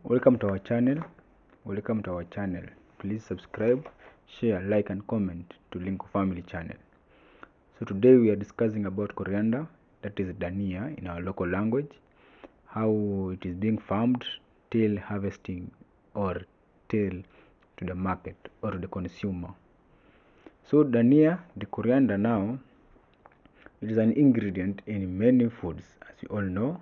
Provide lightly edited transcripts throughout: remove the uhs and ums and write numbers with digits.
Welcome to our channel. Please subscribe, share, like and comment to Linko Family channel. So today we are discussing about coriander, that is Dhania in our local language, how it is being farmed till harvesting or till to the market or the consumer. So Dhania, the coriander now, it is an ingredient in many foods. As you all know,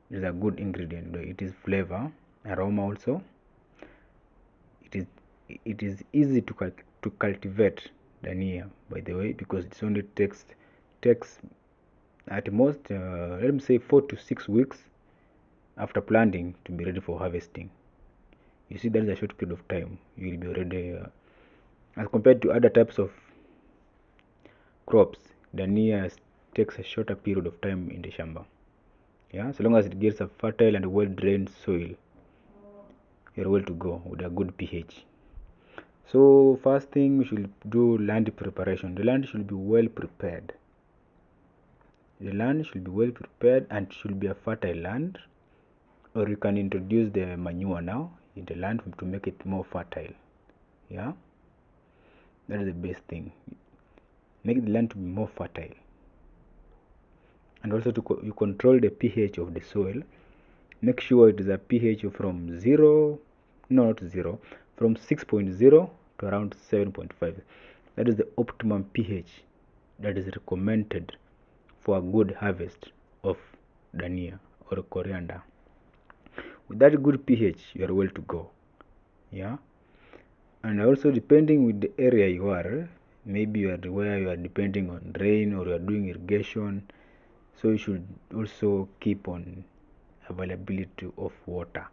it is a good ingredient. It is flavor, aroma also. It is easy to cultivate Dhania, by the way, because it only takes at most let me say 4 to 6 weeks after planting to be ready for harvesting. You see, that is a short period of time. You will be ready as compared to other types of crops. Dhania takes a shorter period of time in the shamba. Yeah, so long as it gets a fertile and well drained soil, you're well to go with a good pH. So first thing, we should do land preparation. The land should be well prepared. And should be a fertile land, or you can introduce the manure now in the land to make it more fertile. Yeah, that is the best thing. Make the land to be more fertile, and also you control the pH of the soil. Make sure it is a pH from from 6.0 to around 7.5. That is the optimum pH that is recommended for a good harvest of Dhania or coriander. With that good pH, you are well to go. Yeah, and also depending with the area you are, maybe you are where you are depending on rain or you are doing irrigation, so you should also keep on availability of water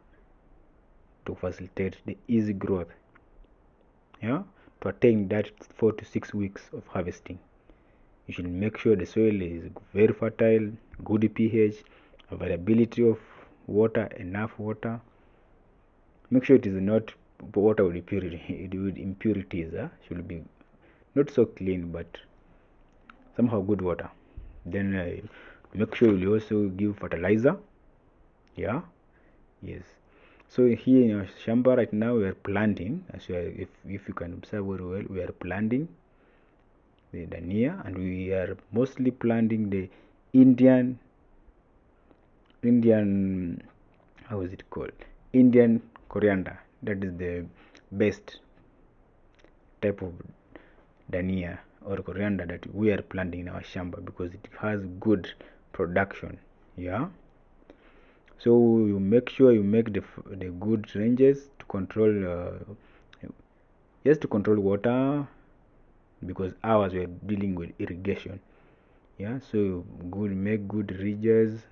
to facilitate the easy growth. Yeah, to attain that 4 to 6 weeks of harvesting, you should make sure the soil is very fertile, good pH, availability of water, enough water. Make sure it is not water with impurities. Should be not so clean, but somehow good water. Then make sure you also give fertilizer. Yeah, yes. So here in our shamba right now we are planting. As if you can observe very well, we are planting the Dhania, and we are mostly planting the Indian how is it called, Indian coriander. That is the best type of Dhania or coriander that we are planting in our shamba because it has good production. Yeah, so you make sure you make the good ranges to control to control water, because ours we are dealing with irrigation. Yeah, so make good ridges.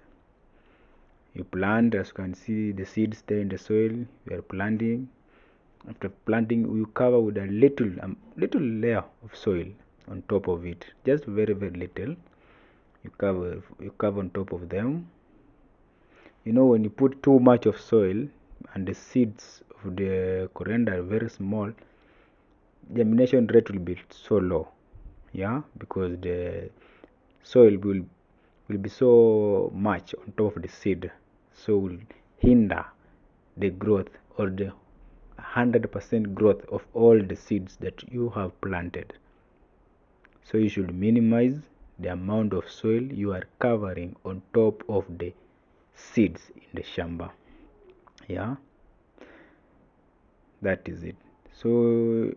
You plant, as you can see the seeds stay in the soil. We are planting. After planting, you cover with a little layer of soil on top of it, just very little. You cover on top of them. You know, when you put too much of soil and the seeds of the coriander are very small, germination rate will be so low. Yeah, because the soil will be so much on top of the seed, so will hinder the growth or the 100% growth of all the seeds that you have planted. So you should minimize the amount of soil you are covering on top of the seeds in the shamba. Yeah, that is it. So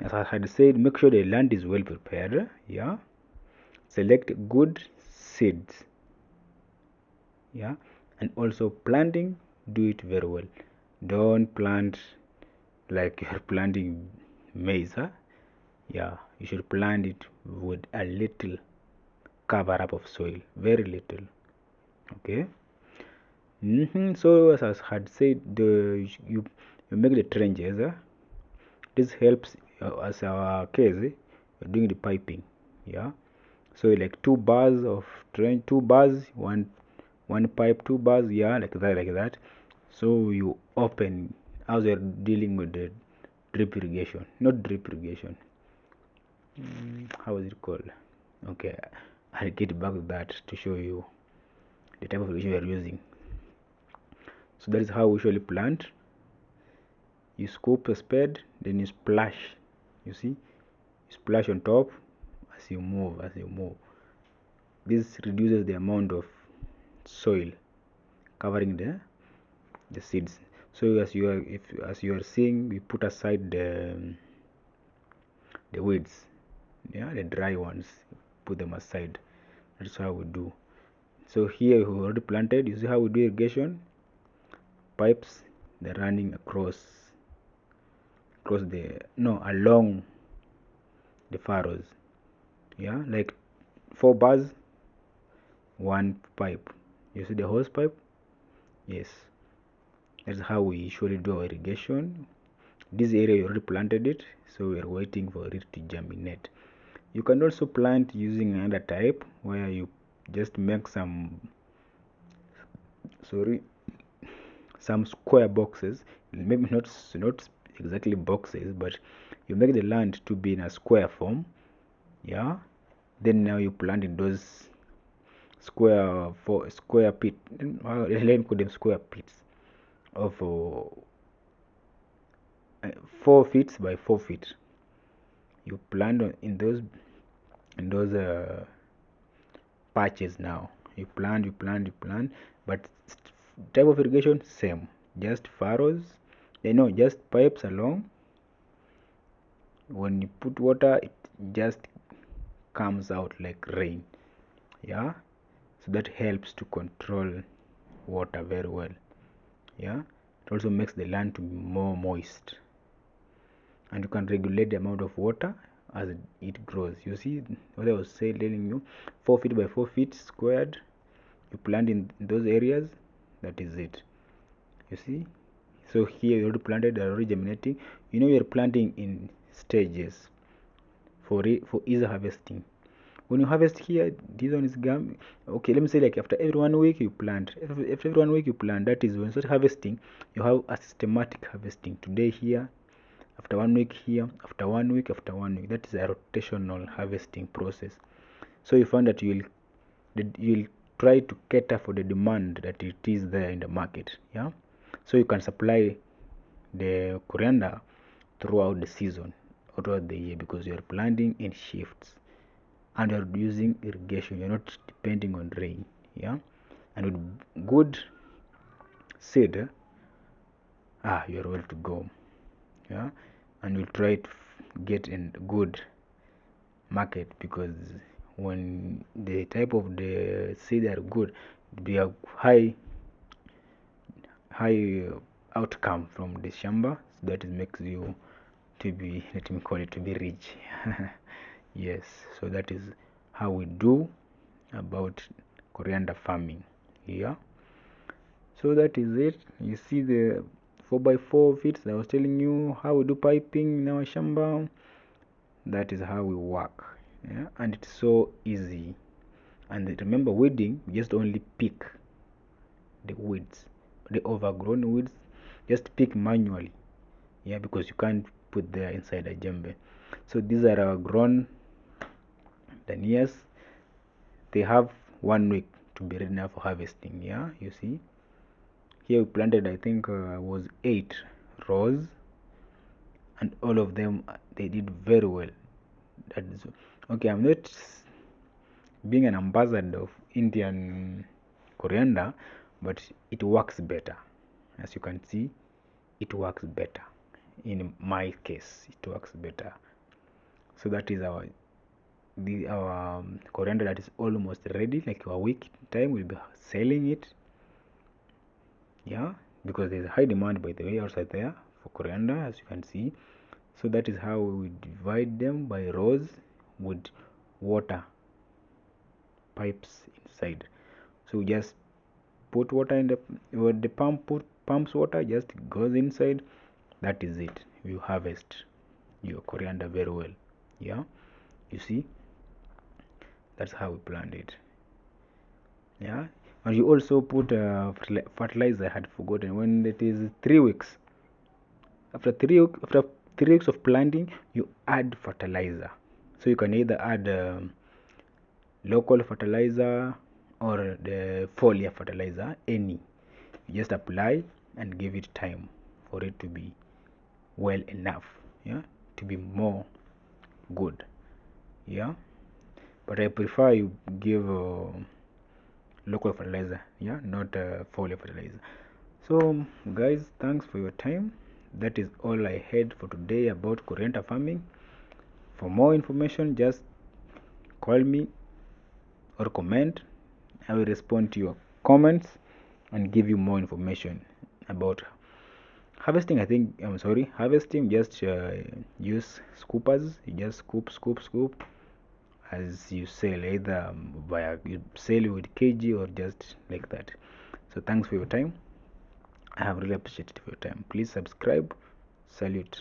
as I had said, make sure the land is well prepared. Yeah, select good seeds. Yeah, and also planting, do it very well. Don't plant like you're planting maize. Yeah, you should plant it with a little cover up of soil, very little. Okay. So as I had said, you make the trenches. This helps as our case. We're doing the piping. Yeah, so like 2 bars of trench, 2 bars, one pipe, 2 bars. Yeah, like that. So you open, as you're dealing with the drip irrigation, not drip irrigation. How is it called? Okay, I'll get back to that to show you the type of irrigation we are using. So that is how we usually plant. You scoop a spade, then you splash. You see, you splash on top as you move. This reduces the amount of soil covering the seeds. So as you are seeing, we put aside the weeds, the dry ones, put them aside. That's how we do. So here we already planted. You see how we do irrigation? Pipes, they're running along the furrows, like 4 bars, 1 pipe. You see the hose pipe? Yes, that's how we usually do our irrigation. This area you already planted it, so we're waiting for it to germinate. You can also plant using another type where you just make some square boxes, maybe not exactly boxes, but you make the land to be in a square form. Then now you plant in those square pit, let me call them square pits of 4 feet by 4 feet. You plant in those patches. Now you plant, but type of irrigation same, just furrows, just pipes along. When you put water, it just comes out like rain. So that helps to control water very well. It also makes the land to be more moist, and you can regulate the amount of water as it grows. You see what I was telling you, 4 feet by 4 feet squared. You plant in those areas. That is it. You see, so here you already planted, already germinating. You're planting in stages for easy harvesting. When you harvest here, this one is gum. Okay, let me say like after every 1 week you plant. After every 1 week you plant. That is when you start harvesting. You have a systematic harvesting. Today here, after 1 week here, after 1 week, after 1 week. That is a rotational harvesting process. So you find that you'll try to cater for the demand that it is there in the market. So you can supply the coriander throughout the season or throughout the year, because you're planting in shifts and you're using irrigation. You're not depending on rain. And with good seed, you're well to go. And we'll try to get in good market, because when the type of the seed are good, be a high outcome from the shamba. So that makes you to be, let me call it, to be rich. Yes, so that is how we do about coriander farming. So that is it. You see the 4 by 4 feet I was telling you how we do piping in our shamba. That is how we work. And it's so easy. And remember, weeding, just only pick the weeds, the overgrown weeds, just pick manually. Because you can't put there inside a jembe. So these are our grown dhanias. They have 1 week to be ready now for harvesting. You see here we planted, I think was 8 rows, and all of them, they did very well. That is okay. I'm not being an ambassador of Indian coriander, but it works better. As you can see, it works better. In my case, it works better. So that is our coriander that is almost ready. Like a week time, we'll be selling it. Because there's a high demand, by the way, outside there for coriander, as you can see. So that is how we divide them by rows with water pipes inside. So we just put water in the pumps water, just goes inside. That is it. You harvest your coriander very well. You see, that's how we plant it. And you also put fertilizer. I had forgotten. When it is 3 weeks, after 3 weeks of planting, you add fertilizer. So you can either add local fertilizer or the foliar fertilizer, any. just apply and give it time for it to be well enough, yeah, to be more good, yeah. But I prefer you give local fertilizer, yeah, not foliar fertilizer. So guys, thanks for your time. That is all I had for today about coriander farming. For more information, just call me or comment. I will respond to your comments and give you more information about harvesting. Harvesting, just use scoopers. You just scoop as you sell, either via you sell with kg or just like that. So thanks for your time. I have really appreciated your time. Please subscribe. Salute.